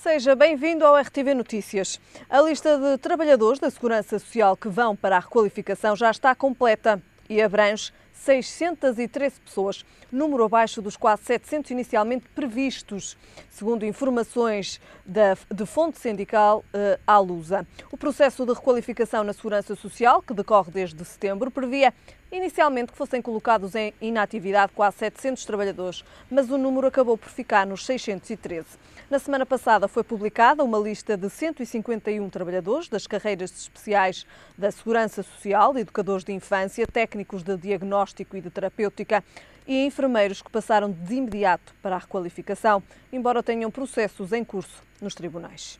Seja bem-vindo ao RTV Notícias. A lista de trabalhadores da Segurança Social que vão para a requalificação já está completa e abrange 613 pessoas, número abaixo dos quase 700 inicialmente previstos, segundo informações de fonte sindical à Lusa. O processo de requalificação na Segurança Social, que decorre desde setembro, previa inicialmente que fossem colocados em inatividade quase 700 trabalhadores, mas o número acabou por ficar nos 613. Na semana passada foi publicada uma lista de 151 trabalhadores das carreiras especiais da Segurança Social, educadores de infância, técnicos de diagnóstico e de terapêutica e enfermeiros que passaram de imediato para a requalificação, embora tenham processos em curso nos tribunais.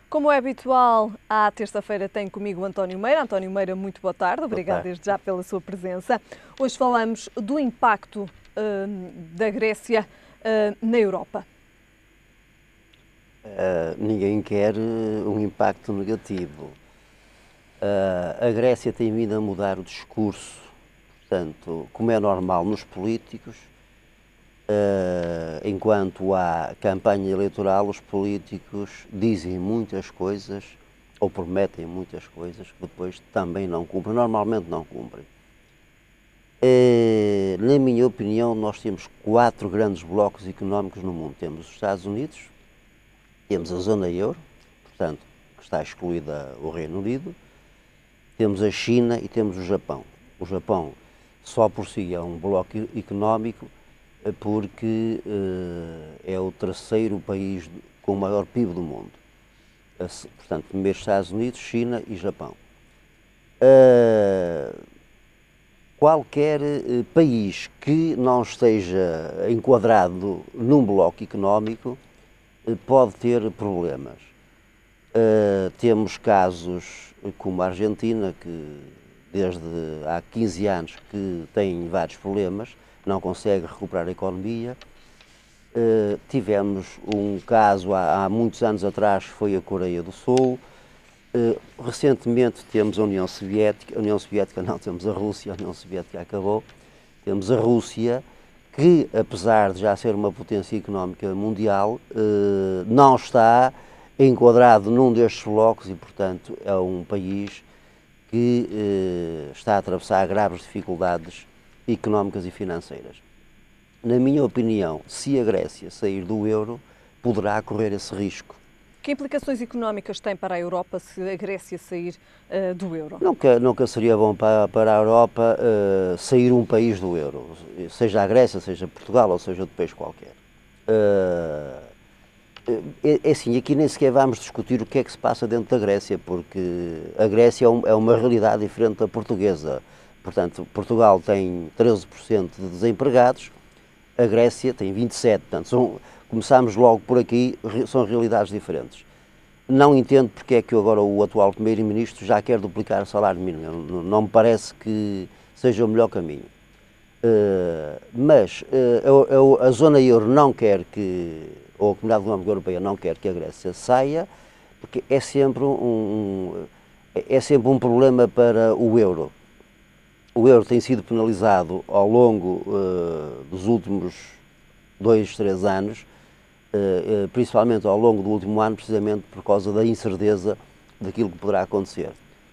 Como é habitual, à terça-feira tenho comigo o António Meira. António Meira, muito boa tarde. Obrigada desde já pela sua presença. Hoje falamos do impacto da Grécia na Europa. Ninguém quer um impacto negativo. A Grécia tem vindo a mudar o discurso, portanto, como é normal nos políticos, enquanto há campanha eleitoral, os políticos dizem muitas coisas ou prometem muitas coisas que depois também não cumprem, normalmente não cumprem. Na minha opinião, nós temos 4 grandes blocos económicos no mundo. Temos os Estados Unidos, temos a zona euro, portanto, que está excluída o Reino Unido, temos a China e temos o Japão. O Japão só por si é um bloco económico porque é o terceiro país com o maior PIB do mundo. Portanto, primeiro Estados Unidos, China e Japão. Qualquer país que não esteja enquadrado num bloco económico pode ter problemas. Temos casos como a Argentina, que desde há 15 anos que tem vários problemas, não consegue recuperar a economia. Tivemos um caso há muitos anos atrás, foi a Coreia do Sul. Recentemente temos a União Soviética, temos a Rússia, a União Soviética acabou, temos a Rússia, que apesar de já ser uma potência económica mundial, não está enquadrado num destes blocos e, portanto, é um país que está a atravessar graves dificuldades económicas e financeiras. Na minha opinião, se a Grécia sair do euro, poderá correr esse risco. Que implicações económicas tem para a Europa se a Grécia sair do euro? Nunca seria bom para a Europa sair um país do euro, seja a Grécia, seja Portugal ou seja outro país qualquer. É assim, aqui nem sequer vamos discutir o que é que se passa dentro da Grécia, porque a Grécia é uma realidade diferente da portuguesa. Portanto, Portugal tem 13% de desempregados, a Grécia tem 27%. Portanto, começamos logo por aqui, são realidades diferentes. Não entendo porque é que agora o atual primeiro-ministro já quer duplicar o salário mínimo. Não me parece que seja o melhor caminho. Mas a zona euro não quer que, ou a Comunidade Económica Europeia não quer que a Grécia saia, porque é sempre um problema para o euro. O euro tem sido penalizado ao longo dos últimos 2, 3 anos, principalmente ao longo do último ano, precisamente por causa da incerteza daquilo que poderá acontecer,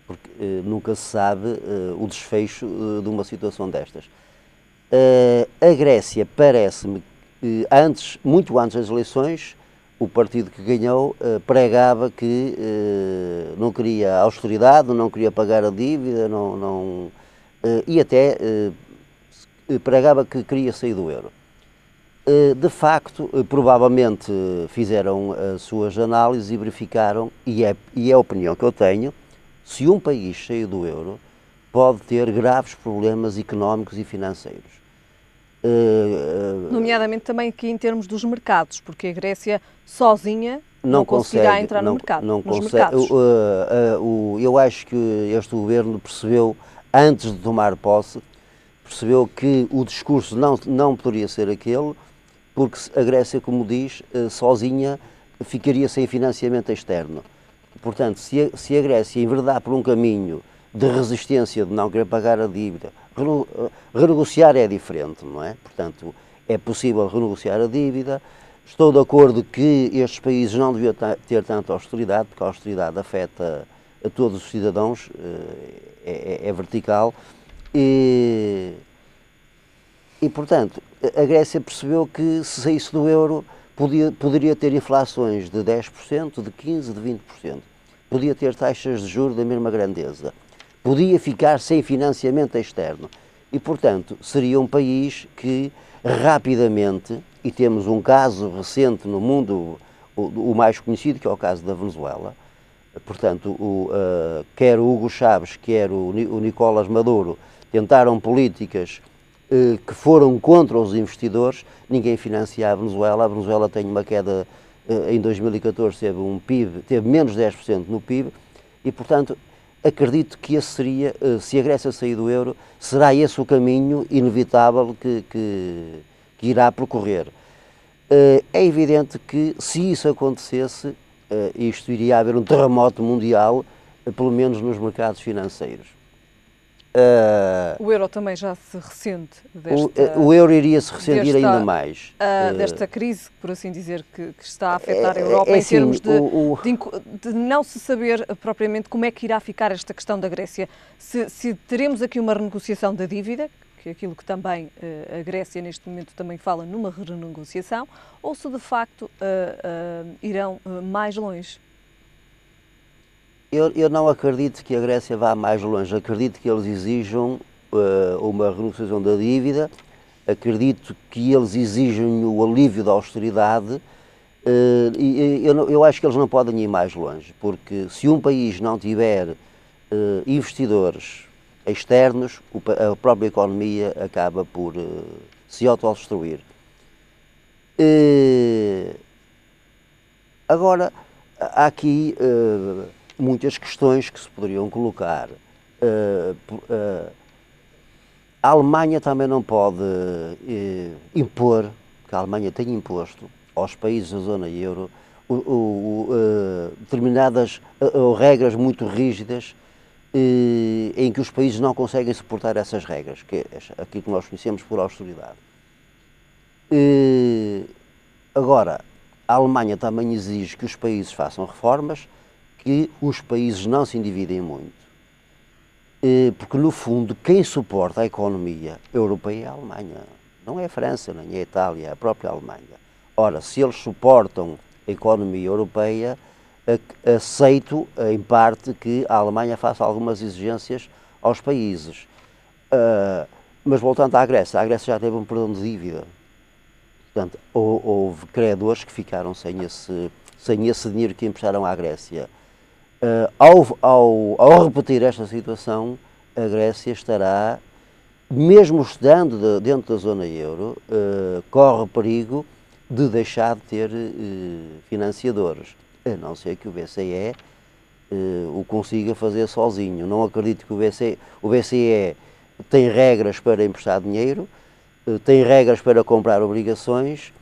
porque nunca se sabe o desfecho de uma situação destas. A Grécia, parece-me, muito antes das eleições, o partido que ganhou pregava que não queria austeridade, não queria pagar a dívida, e até pregava que queria sair do euro. De facto, provavelmente fizeram as suas análises e verificaram, e é a opinião que eu tenho, se um país sair do euro pode ter graves problemas económicos e financeiros. Nomeadamente também aqui em termos dos mercados, porque a Grécia sozinha não conseguirá entrar no mercado. Mercados. Eu acho que este governo percebeu, antes de tomar posse, percebeu que o discurso não poderia ser aquele, porque a Grécia, como diz, sozinha ficaria sem financiamento externo. Portanto, se a Grécia enverdar por um caminho de resistência, de não querer pagar a dívida, renegociar é diferente, não é? Portanto, é possível renegociar a dívida. Estou de acordo que estes países não deviam ter tanta austeridade, porque a austeridade afeta a todos os cidadãos, é vertical. E, portanto, a Grécia percebeu que se saísse do euro poderia ter inflações de 10%, de 15%, de 20%. Podia ter taxas de juros da mesma grandeza. Podia ficar sem financiamento externo. E, portanto, seria um país que rapidamente, e temos um caso recente no mundo, o mais conhecido, que é o caso da Venezuela. Portanto, quer o Hugo Chávez, quer o Nicolás Maduro tentaram políticas que foram contra os investidores. Ninguém financia a Venezuela. A Venezuela tem uma queda, em 2014 teve um PIB, teve menos 10% no PIB, e, portanto, acredito que esse seria, se a Grécia sair do euro, será esse o caminho inevitável que irá percorrer. É evidente que, se isso acontecesse, isto iria haver um terremoto mundial, pelo menos nos mercados financeiros. O euro também já se ressente o euro iria se ressentir ainda mais. Desta crise, por assim dizer, que está a afetar a Europa, em termos de não se saber propriamente como é que irá ficar esta questão da Grécia. Se teremos aqui uma renegociação da dívida, que é aquilo que também a Grécia neste momento também fala numa renegociação, ou se de facto irão mais longe. Eu não acredito que a Grécia vá mais longe. Acredito que eles exijam uma renegociação da dívida, acredito que eles exigem o alívio da austeridade, e eu acho que eles não podem ir mais longe, porque se um país não tiver investidores externos, a própria economia acaba por se autodestruir. Agora, há aqui muitas questões que se poderiam colocar. A Alemanha também não pode impor, porque a Alemanha tem imposto aos países da zona euro determinadas regras muito rígidas, em que os países não conseguem suportar essas regras, que é aquilo que nós conhecemos por austeridade. Agora, a Alemanha também exige que os países façam reformas, que os países não se endividem muito, porque no fundo quem suporta a economia europeia é a Alemanha, não é a França, nem é a Itália, é a própria Alemanha. Ora, se eles suportam a economia europeia, aceito em parte que a Alemanha faça algumas exigências aos países. Mas voltando à Grécia, a Grécia já teve um perdão de dívida. Portanto, houve credores que ficaram sem esse dinheiro que emprestaram à Grécia. Ao repetir esta situação, a Grécia estará, mesmo estando dentro da zona euro, corre o perigo de deixar de ter financiadores, a não ser que o BCE o consiga fazer sozinho. Não acredito que o BCE tem regras para emprestar dinheiro, tem regras para comprar obrigações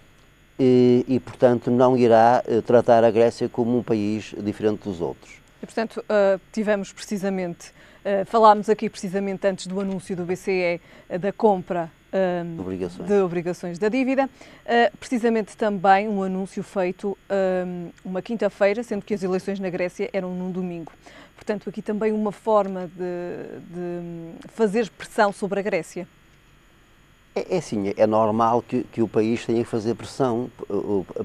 e, portanto, não irá tratar a Grécia como um país diferente dos outros. E, portanto, tivemos precisamente, falámos aqui precisamente antes do anúncio do BCE da compra de obrigações da dívida, precisamente também um anúncio feito uma quinta-feira, sendo que as eleições na Grécia eram num domingo. Portanto, aqui também uma forma de fazer pressão sobre a Grécia. É assim, é normal que o país tenha que fazer pressão.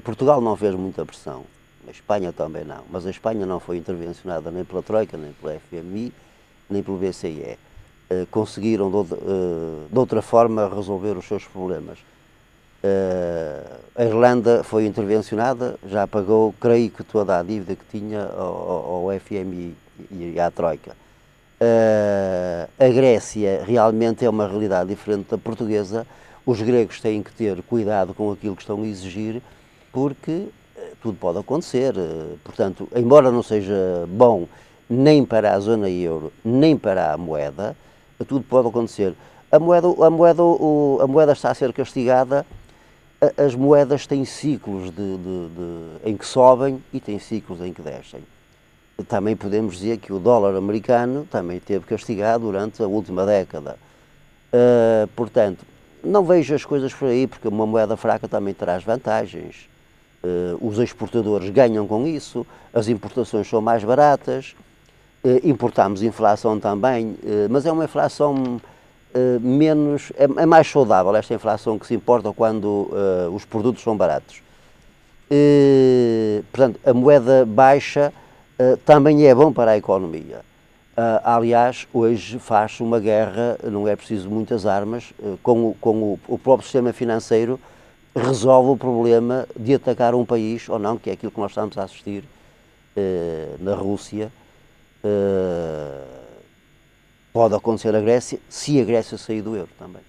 Portugal não fez muita pressão, a Espanha também não, mas a Espanha não foi intervencionada nem pela Troika, nem pela FMI, nem pelo BCE. Conseguiram de outra forma resolver os seus problemas. A Irlanda foi intervencionada, já pagou, creio que toda a dívida que tinha ao FMI e à Troika. A Grécia realmente é uma realidade diferente da portuguesa. Os gregos têm que ter cuidado com aquilo que estão a exigir, porque tudo pode acontecer. Portanto, embora não seja bom nem para a zona euro, nem para a moeda, tudo pode acontecer. A moeda está a ser castigada. As moedas têm ciclos em que sobem e têm ciclos em que descem. Também podemos dizer que o dólar americano também teve castigado durante a última década. Portanto, Não vejo as coisas por aí, porque uma moeda fraca também traz vantagens. Os exportadores ganham com isso, as importações são mais baratas, importamos inflação também, mas é uma inflação menos, é mais saudável esta inflação que se importa quando os produtos são baratos. Portanto, a moeda baixa também é bom para a economia. Aliás, hoje faz-se uma guerra, não é preciso muitas armas, com o próprio sistema financeiro resolve o problema de atacar um país ou não, que é aquilo que nós estamos a assistir na Rússia. Pode acontecer na Grécia, se a Grécia sair do euro também.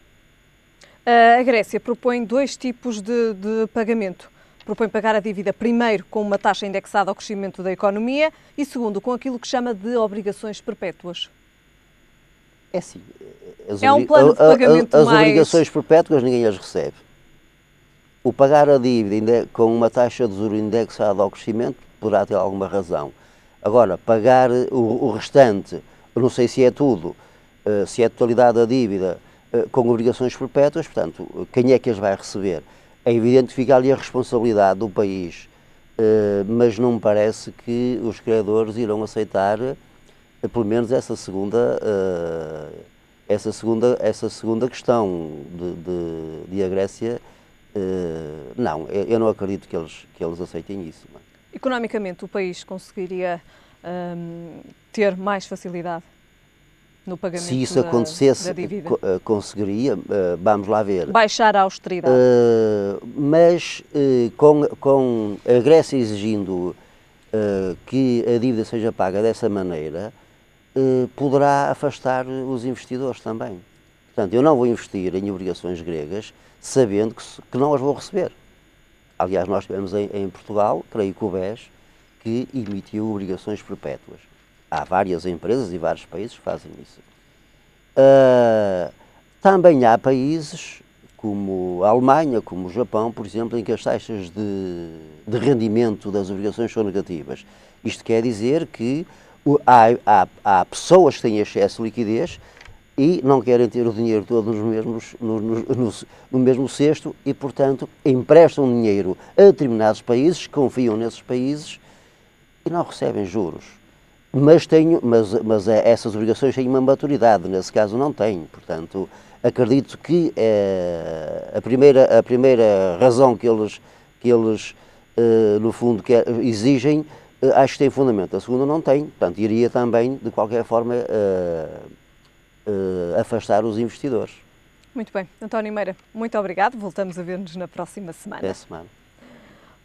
A Grécia propõe 2 tipos de pagamento. Propõe pagar a dívida primeiro com uma taxa indexada ao crescimento da economia e segundo com aquilo que chama de obrigações perpétuas. É assim. É um plano de pagamento as mais... obrigações perpétuas ninguém as recebe. O pagar a dívida com uma taxa de juros indexada ao crescimento poderá ter alguma razão. Agora, pagar o restante, não sei se é tudo, se é a totalidade da dívida, com obrigações perpétuas, portanto, quem é que as vai receber? É evidente que fica ali a responsabilidade do país, mas não me parece que os credores irão aceitar, pelo menos essa segunda questão de a Grécia. Não, eu não acredito que eles aceitem isso. Não. Economicamente, o país conseguiria ter mais facilidade no pagamento se isso acontecesse, da dívida? Conseguiria, vamos lá ver. Baixar a austeridade. Mas com a Grécia exigindo que a dívida seja paga dessa maneira, poderá afastar os investidores também. Portanto, eu não vou investir em obrigações gregas sabendo que não as vou receber. Aliás, nós tivemos em Portugal, creio que o BES, que emitiu obrigações perpétuas. Há várias empresas e vários países que fazem isso. Também há países, como a Alemanha, como o Japão, por exemplo, em que as taxas de rendimento das obrigações são negativas. Isto quer dizer que há pessoas que têm excesso de liquidez e não querem ter o dinheiro todo no mesmo cesto e, portanto, emprestam dinheiro a determinados países, confiam nesses países e não recebem juros. Mas essas obrigações têm uma maturidade, nesse caso não têm. Portanto, acredito que a primeira razão que eles no fundo, exigem, acho que tem fundamento. A segunda não tem. Portanto, iria também, de qualquer forma, afastar os investidores. Muito bem. António Meira, muito obrigado. Voltamos a ver-nos na próxima semana. Até a semana.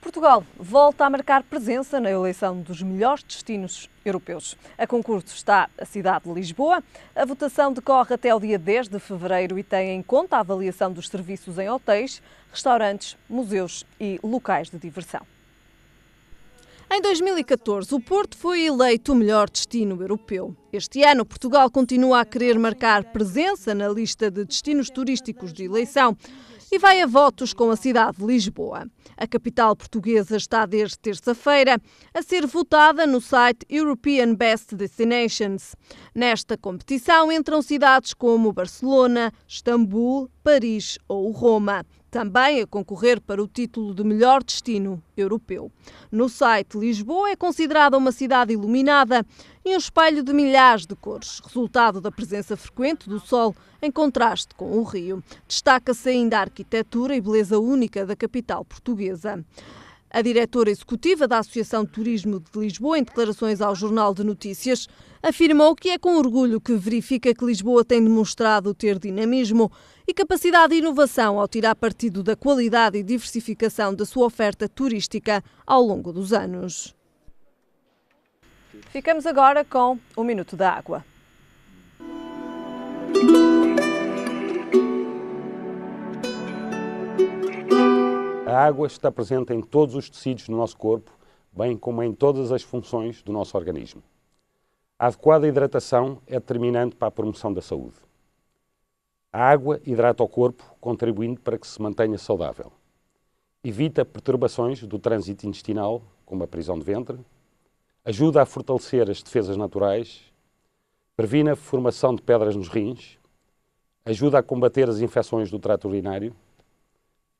Portugal volta a marcar presença na eleição dos melhores destinos europeus. A concurso está a cidade de Lisboa. A votação decorre até o dia 10 de fevereiro e tem em conta a avaliação dos serviços em hotéis, restaurantes, museus e locais de diversão. Em 2014, o Porto foi eleito o melhor destino europeu. Este ano, Portugal continua a querer marcar presença na lista de destinos turísticos de eleição e vai a votos com a cidade de Lisboa. A capital portuguesa está desde terça-feira a ser votada no site European Best Destinations. Nesta competição entram cidades como Barcelona, Istambul, Paris ou Roma, também a concorrer para o título de melhor destino europeu. No site, Lisboa é considerada uma cidade iluminada e um espelho de milhares de cores, resultado da presença frequente do sol em contraste com o rio. Destaca-se ainda a arquitetura e beleza única da capital portuguesa. A diretora executiva da Associação de Turismo de Lisboa, em declarações ao Jornal de Notícias, afirmou que é com orgulho que verifica que Lisboa tem demonstrado ter dinamismo e capacidade de inovação ao tirar partido da qualidade e diversificação da sua oferta turística ao longo dos anos. Ficamos agora com o Minuto da Água. A água está presente em todos os tecidos do nosso corpo, bem como em todas as funções do nosso organismo. A adequada hidratação é determinante para a promoção da saúde. A água hidrata o corpo, contribuindo para que se mantenha saudável. Evita perturbações do trânsito intestinal, como a prisão de ventre, ajuda a fortalecer as defesas naturais, previne a formação de pedras nos rins, ajuda a combater as infecções do trato urinário,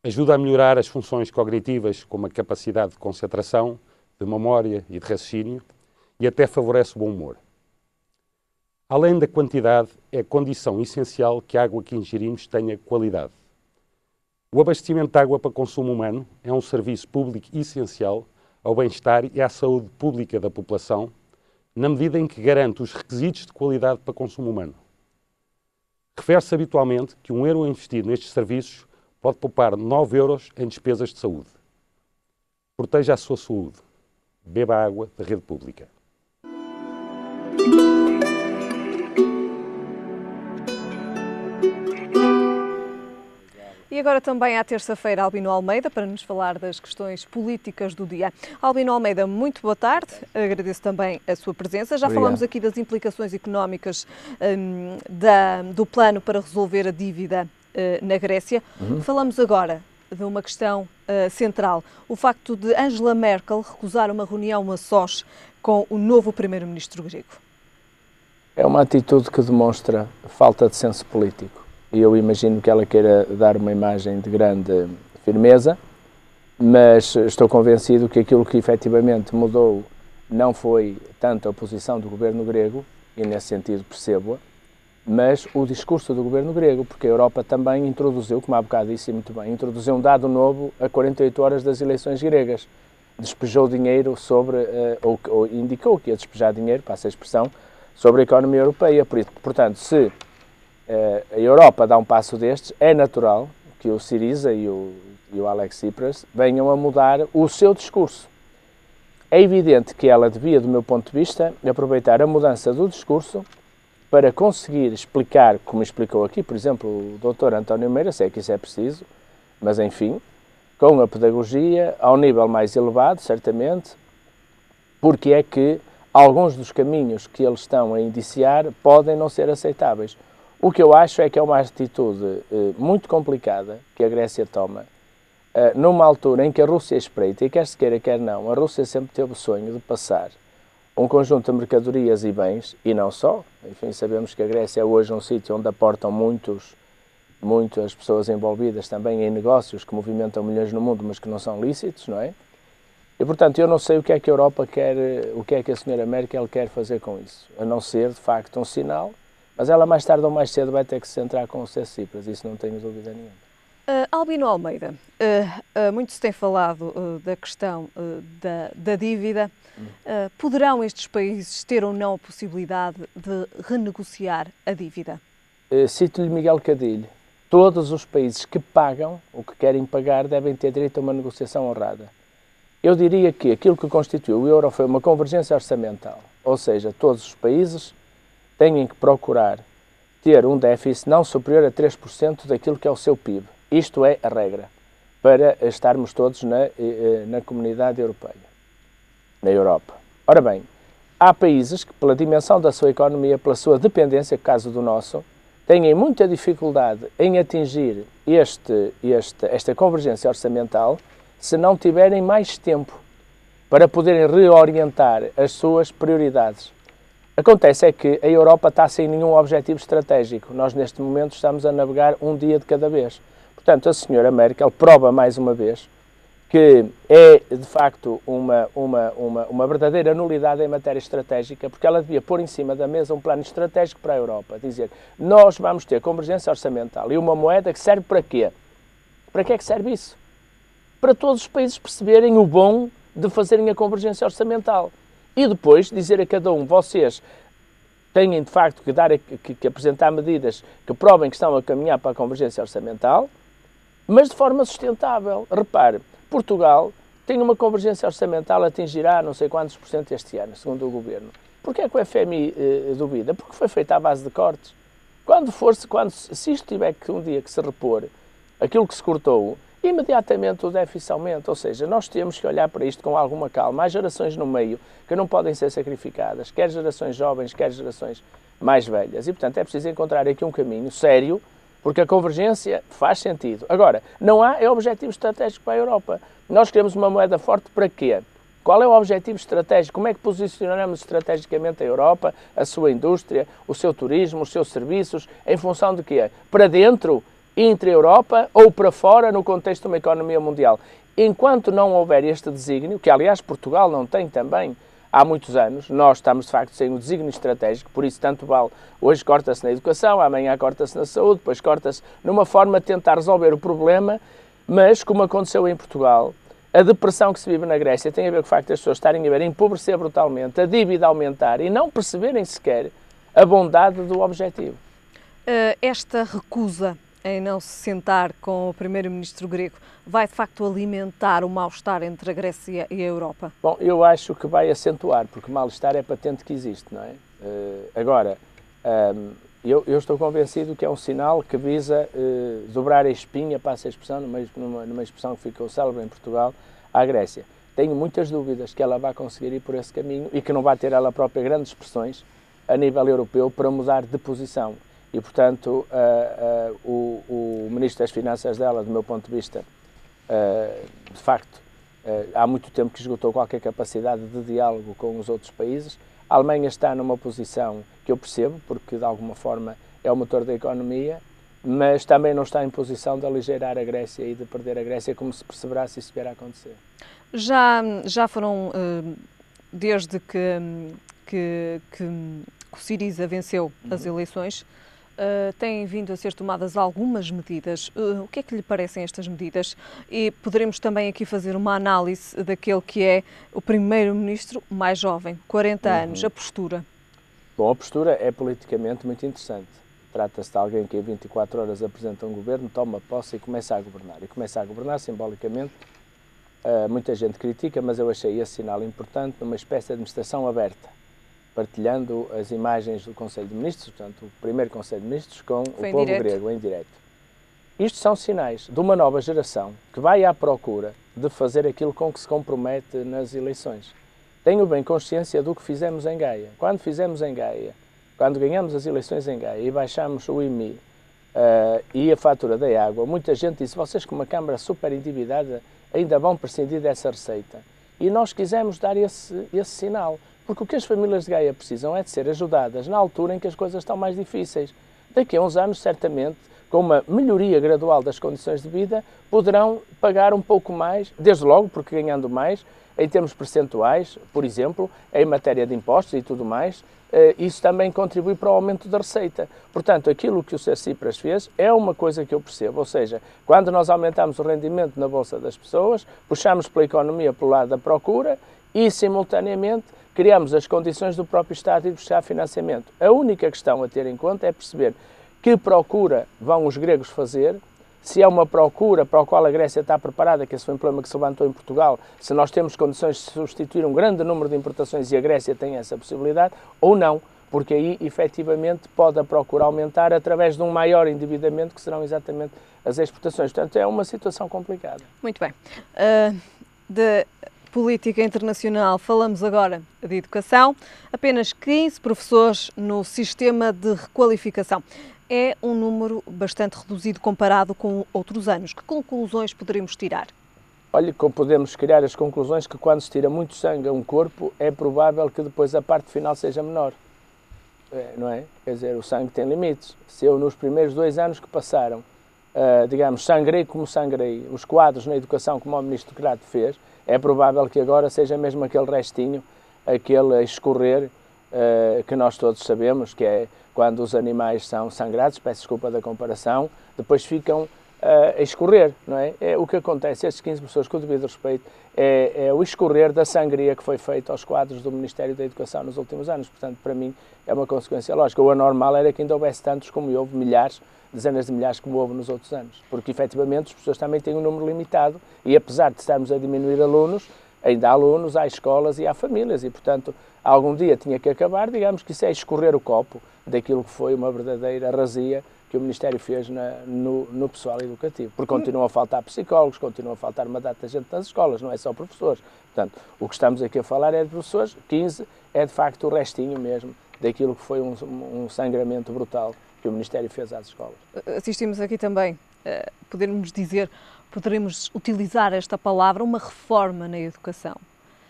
ajuda a melhorar as funções cognitivas, como a capacidade de concentração, de memória e de raciocínio, e até favorece o bom humor. Além da quantidade, é condição essencial que a água que ingerimos tenha qualidade. O abastecimento de água para consumo humano é um serviço público essencial ao bem-estar e à saúde pública da população, na medida em que garante os requisitos de qualidade para consumo humano. Refere-se habitualmente que €1 investido nestes serviços pode poupar €9 em despesas de saúde. Proteja a sua saúde. Beba a água da rede pública. E agora também à terça-feira, Albino Almeida, para nos falar das questões políticas do dia. Albino Almeida, muito boa tarde, agradeço também a sua presença. Já Obrigado. Falamos aqui das implicações económicas do plano para resolver a dívida na Grécia. Falamos agora de uma questão central, o facto de Angela Merkel recusar uma reunião a sós com o novo primeiro-ministro grego. É uma atitude que demonstra falta de senso político. E eu imagino que ela queira dar uma imagem de grande firmeza, mas estou convencido que aquilo que efetivamente mudou não foi tanto a posição do governo grego, e nesse sentido percebo-a, mas o discurso do governo grego, porque a Europa também introduziu, como há bocado disse muito bem, introduziu um dado novo a 48 horas das eleições gregas. Despejou dinheiro sobre, ou indicou que ia despejar dinheiro, passa a expressão, sobre a economia europeia. Portanto, se a Europa dá um passo destes, é natural que o Syriza e o Alex Tsipras venham a mudar o seu discurso. É evidente que ela devia, do meu ponto de vista, aproveitar a mudança do discurso para conseguir explicar, como explicou aqui, por exemplo, o Dr. António Meira, sei que isso é preciso, mas enfim, com a pedagogia, ao nível mais elevado, certamente, porque é que alguns dos caminhos que eles estão a indiciar podem não ser aceitáveis. O que eu acho é que é uma atitude muito complicada que a Grécia toma, numa altura em que a Rússia espreita, e quer se queira, quer não, a Rússia sempre teve o sonho de passar um conjunto de mercadorias e bens, e não só. Enfim, sabemos que a Grécia é hoje um sítio onde aportam muitas pessoas envolvidas também em negócios que movimentam milhões no mundo, mas que não são lícitos, não é? E, portanto, eu não sei o que é que a Europa quer, o que é que a senhora Merkel quer fazer com isso, a não ser, de facto, um sinal. Mas ela mais tarde ou mais cedo vai ter que se centrar com o Tsipras, isso não tenho dúvida nenhuma. Albino Almeida, muito se tem falado da questão da dívida. Poderão estes países ter ou não a possibilidade de renegociar a dívida? Cito-lhe Miguel Cadilho. Todos os países que pagam o que querem pagar devem ter direito a uma negociação honrada. Eu diria que aquilo que constituiu o euro foi uma convergência orçamental, ou seja, todos os países têm que procurar ter um déficit não superior a 3% daquilo que é o seu PIB. Isto é a regra para estarmos todos na comunidade europeia, na Europa. Ora bem, há países que, pela dimensão da sua economia, pela sua dependência, caso do nosso, têm muita dificuldade em atingir esta convergência orçamental se não tiverem mais tempo para poderem reorientar as suas prioridades. Acontece é que a Europa está sem nenhum objetivo estratégico. Nós, neste momento, estamos a navegar um dia de cada vez. Portanto, a senhora Merkel prova mais uma vez que é, de facto, uma verdadeira nulidade em matéria estratégica, porque ela devia pôr em cima da mesa um plano estratégico para a Europa. Dizer, nós vamos ter convergência orçamental e uma moeda que serve para quê? Para que é que serve isso? Para todos os países perceberem o bom de fazerem a convergência orçamental. E depois dizer a cada um, vocês têm de facto que apresentar medidas que provem que estão a caminhar para a convergência orçamental, mas de forma sustentável. Repare, Portugal tem uma convergência orçamental, atingirá não sei quantos por cento este ano, segundo o Governo. Porquê é que o FMI duvida? Porque foi feita à base de cortes. Se isto tiver que um dia que se repor aquilo que se cortou, imediatamente o déficit aumenta, ou seja, nós temos que olhar para isto com alguma calma. Há gerações no meio que não podem ser sacrificadas, quer gerações jovens, quer gerações mais velhas. E, portanto, é preciso encontrar aqui um caminho sério, porque a convergência faz sentido. Agora, não há objetivo estratégico para a Europa. Nós queremos uma moeda forte para quê? qual é o objetivo estratégico, como é que posicionamos estrategicamente a Europa, a sua indústria, o seu turismo, os seus serviços, em função de quê? Para dentro, entre a Europa ou para fora no contexto de uma economia mundial. Enquanto não houver este desígnio, que aliás Portugal não tem também há muitos anos, nós estamos de facto sem o desígnio estratégico, por isso tanto vale, hoje corta-se na educação, amanhã corta-se na saúde, depois corta-se numa forma de tentar resolver o problema, mas como aconteceu em Portugal, a depressão que se vive na Grécia tem a ver com o facto das pessoas estarem a ver empobrecer brutalmente, a dívida aumentar e não perceberem sequer a bondade do objetivo. Esta recusa em não se sentar com o primeiro-ministro grego vai de facto alimentar o mal-estar entre a Grécia e a Europa? Bom, eu acho que vai acentuar, porque mal-estar é patente que existe, não é? Agora, eu estou convencido que é um sinal que visa dobrar a espinha, passa a expressão, numa expressão que ficou célebre em Portugal, à Grécia. Tenho muitas dúvidas que ela vai conseguir ir por esse caminho e que não vai ter ela própria grandes pressões a nível europeu para mudar de posição. E, portanto, o Ministro das Finanças dela, do meu ponto de vista, de facto, há muito tempo que esgotou qualquer capacidade de diálogo com os outros países. A Alemanha está numa posição que eu percebo, porque de alguma forma é o motor da economia, mas também não está em posição de aligeirar a Grécia e de perder a Grécia, como se perceberá se isso vier a acontecer. Já foram, desde que o Syriza venceu as eleições, têm vindo a ser tomadas algumas medidas. O que é que lhe parecem estas medidas? E poderemos também aqui fazer uma análise daquele que é o primeiro-ministro mais jovem, 40 anos, a postura. Bom, a postura é politicamente muito interessante. Trata-se de alguém que em 24 horas apresenta um governo, toma posse e começa a governar. E começa a governar simbolicamente. Muita gente critica, mas eu achei esse sinal importante numa espécie de administração aberta, partilhando as imagens do Conselho de Ministros, portanto, o primeiro Conselho de Ministros com o povo grego em direto. Isto são sinais de uma nova geração que vai à procura de fazer aquilo com que se compromete nas eleições. Tenho bem consciência do que fizemos em Gaia. Quando fizemos em Gaia, quando ganhamos as eleições em Gaia e baixamos o IMI e a fatura da água, muita gente disse, vocês com uma Câmara super endividada ainda vão prescindir dessa receita. E nós quisemos dar esse sinal. Porque o que as famílias de Gaia precisam é de ser ajudadas na altura em que as coisas estão mais difíceis. Daqui a uns anos, certamente, com uma melhoria gradual das condições de vida, poderão pagar um pouco mais, desde logo, porque ganhando mais, em termos percentuais, por exemplo, em matéria de impostos e tudo mais, isso também contribui para o aumento da receita. Portanto, aquilo que o Sr. Tsipras fez é uma coisa que eu percebo, ou seja, quando nós aumentamos o rendimento na bolsa das pessoas, puxamos pela economia pelo lado da procura e, simultaneamente, criamos as condições do próprio Estado e buscar financiamento. A única questão a ter em conta é perceber que procura vão os gregos fazer, se é uma procura para a qual a Grécia está preparada, que esse foi um problema que se levantou em Portugal, se nós temos condições de substituir um grande número de importações e a Grécia tem essa possibilidade, ou não, porque aí, efetivamente, pode a procura aumentar através de um maior endividamento, que serão exatamente as exportações. Portanto, é uma situação complicada. Muito bem. De política internacional, falamos agora de educação. Apenas 15 professores no sistema de requalificação. É um número bastante reduzido comparado com outros anos. Que conclusões poderemos tirar? Olha, como podemos criar as conclusões que quando se tira muito sangue a um corpo, é provável que depois a parte final seja menor. Não é? Quer dizer, o sangue tem limites. Se eu, nos primeiros 2 anos que passaram, digamos, sangrei como sangrei, os quadros na educação como o Ministro Crato fez, é provável que agora seja mesmo aquele restinho, aquele a escorrer, que nós todos sabemos, que é quando os animais são sangrados, peço desculpa da comparação, depois ficam a escorrer, não é? É o que acontece, estes 15 pessoas, com o devido respeito, é o escorrer da sangria que foi feita aos quadros do Ministério da Educação nos últimos anos. Portanto, para mim, é uma consequência lógica. O anormal era que ainda houvesse tantos como houve, milhares, dezenas de milhares como houve nos outros anos. Porque, efetivamente, as pessoas também têm um número limitado e, apesar de estarmos a diminuir alunos, ainda há alunos, há escolas e há famílias e, portanto, algum dia tinha que acabar, digamos que isso é escorrer o copo daquilo que foi uma verdadeira razia que o Ministério fez no pessoal educativo. Porque continuam a faltar psicólogos, continuam a faltar uma data de gente nas escolas, não é só professores. Portanto, o que estamos aqui a falar é de professores, 15 é de facto o restinho mesmo daquilo que foi um sangramento brutal que o Ministério fez às escolas. Assistimos aqui também, poderemos utilizar esta palavra, uma reforma na educação.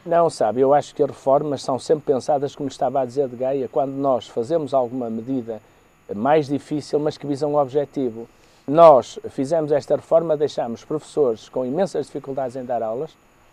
Não, sabe, eu acho que as reformas são sempre pensadas, como estava a dizer de Gaia, quando nós fazemos alguma medida mais difícil, mas que visa um objetivo. Nós fizemos esta reforma, deixámos professores com imensas dificuldades em dar aulas,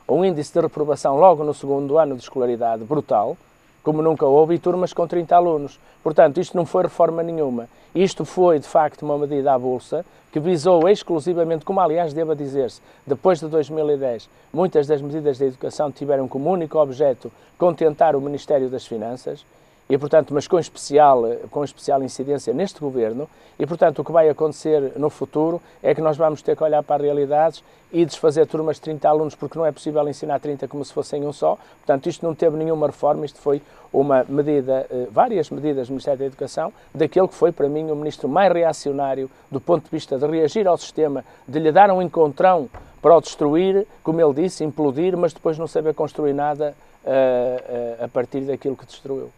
um índice de reprovação logo no segundo ano de escolaridade brutal, como nunca houve, e turmas com 30 alunos. Portanto, isto não foi reforma nenhuma. Isto foi, de facto, uma medida à bolsa que visou exclusivamente, como aliás deva dizer-se, depois de 2010, muitas das medidas da educação tiveram como único objeto contentar o Ministério das Finanças, e, portanto, mas com especial incidência neste governo, e, portanto, o que vai acontecer no futuro é que nós vamos ter que olhar para as realidades e desfazer turmas de 30 alunos, porque não é possível ensinar 30 como se fossem um só. Portanto, isto não teve nenhuma reforma, isto foi uma medida, várias medidas do Ministério da Educação, daquele que foi, para mim, o ministro mais reacionário do ponto de vista de reagir ao sistema, de lhe dar um encontrão para o destruir, como ele disse, implodir, mas depois não saber construir nada a partir daquilo que destruiu.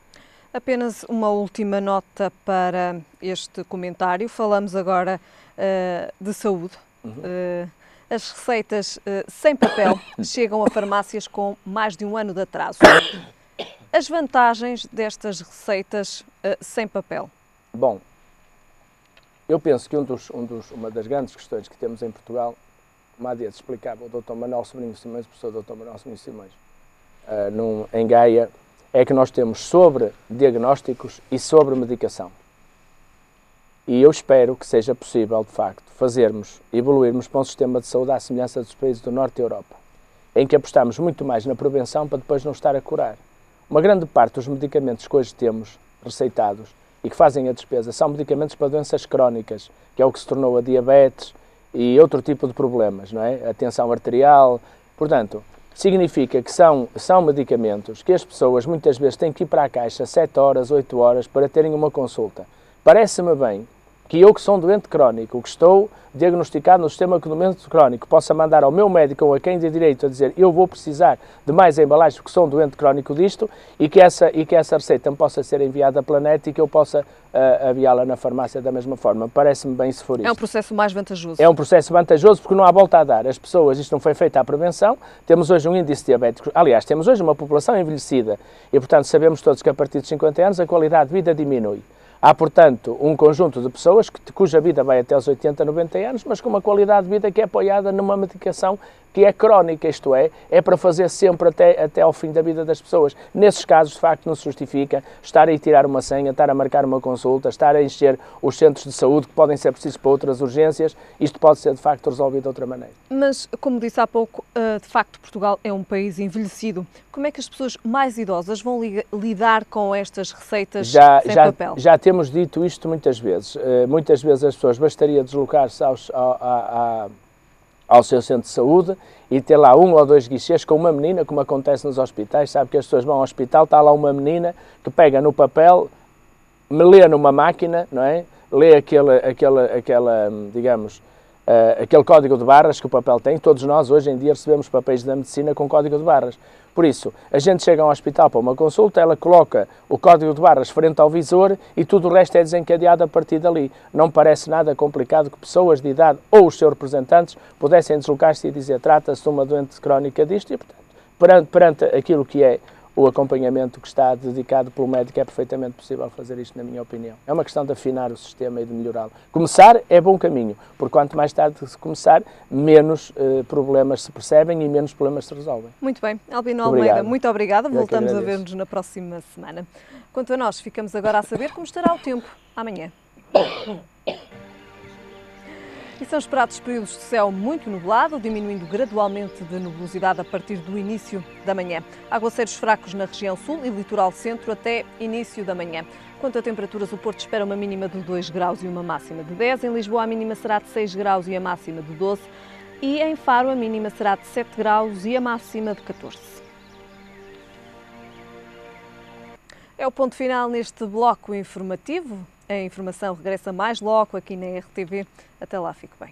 Apenas uma última nota para este comentário. Falamos agora de saúde. As receitas sem papel chegam a farmácias com mais de um ano de atraso. As vantagens destas receitas sem papel? Bom, eu penso que uma das grandes questões que temos em Portugal, como há dias explicava o Dr. Manuel Sobrinho Simões, o professor Dr. Manuel Sobrinho Simões, em Gaia, é que nós temos sobre diagnósticos e sobre medicação. E eu espero que seja possível, de facto, evoluirmos para um sistema de saúde à semelhança dos países do Norte da Europa, em que apostamos muito mais na prevenção para depois não estar a curar. Uma grande parte dos medicamentos que hoje temos receitados e que fazem a despesa são medicamentos para doenças crónicas, que é o que se tornou a diabetes e outro tipo de problemas, não é? A tensão arterial. Portanto, significa que são medicamentos que as pessoas muitas vezes têm que ir para a caixa 7 horas, 8 horas para terem uma consulta. Parece-me bem que eu, que sou um doente crónico, que estou diagnosticado no sistema de doente crónico, possa mandar ao meu médico ou a quem de direito a dizer eu vou precisar de mais embalagens porque sou um doente crónico disto e que essa receita me possa ser enviada pela net e que eu possa aviá-la na farmácia da mesma forma. Parece-me bem se for isso. É um processo mais vantajoso. É um processo vantajoso porque não há volta a dar. As pessoas, isto não foi feito à prevenção, temos hoje um índice diabético, aliás, temos hoje uma população envelhecida e, portanto, sabemos todos que a partir de 50 anos a qualidade de vida diminui. Há, portanto, um conjunto de pessoas cuja vida vai até aos 80, 90 anos, mas com uma qualidade de vida que é apoiada numa medicação que é crónica, isto é para fazer sempre até ao fim da vida das pessoas. Nesses casos, de facto, não se justifica estar a ir tirar uma senha, estar a marcar uma consulta, estar a encher os centros de saúde que podem ser precisos para outras urgências. Isto pode ser, de facto, resolvido de outra maneira. Mas, como disse há pouco, de facto, Portugal é um país envelhecido. Como é que as pessoas mais idosas vão lidar com estas receitas sem papel? Já temos dito isto muitas vezes. Muitas vezes as pessoas bastaria deslocar-se ao seu centro de saúde e ter lá 1 ou 2 guichês com uma menina, como acontece nos hospitais. Sabe que as pessoas vão ao hospital, está lá uma menina que pega no papel, me lê numa máquina, não é? Lê aquele código de barras que o papel tem. Todos nós, hoje em dia, recebemos papéis da medicina com código de barras. Por isso, a gente chega ao hospital para uma consulta, ela coloca o código de barras frente ao visor e tudo o resto é desencadeado a partir dali. Não parece nada complicado que pessoas de idade ou os seus representantes pudessem deslocar-se e dizer trata-se de uma doente crónica disto e, portanto, perante aquilo que é o acompanhamento que está dedicado pelo médico, é perfeitamente possível fazer isto, na minha opinião. É uma questão de afinar o sistema e de melhorá-lo. Começar é bom caminho, porque quanto mais tarde se começar, menos problemas se percebem e menos problemas se resolvem. Muito bem. Albino Almeida, muito obrigada. Voltamos a ver-nos na próxima semana. Quanto a nós, ficamos agora a saber como estará o tempo amanhã. E são esperados períodos de céu muito nublado, diminuindo gradualmente de nebulosidade a partir do início da manhã. Aguaceiros fracos na região sul e litoral centro até início da manhã. Quanto a temperaturas, o Porto espera uma mínima de 2 graus e uma máxima de 10. Em Lisboa, a mínima será de 6 graus e a máxima de 12. E em Faro, a mínima será de 7 graus e a máxima de 14. É o ponto final neste bloco informativo. A informação regressa mais logo aqui na RTV. Até lá, fique bem.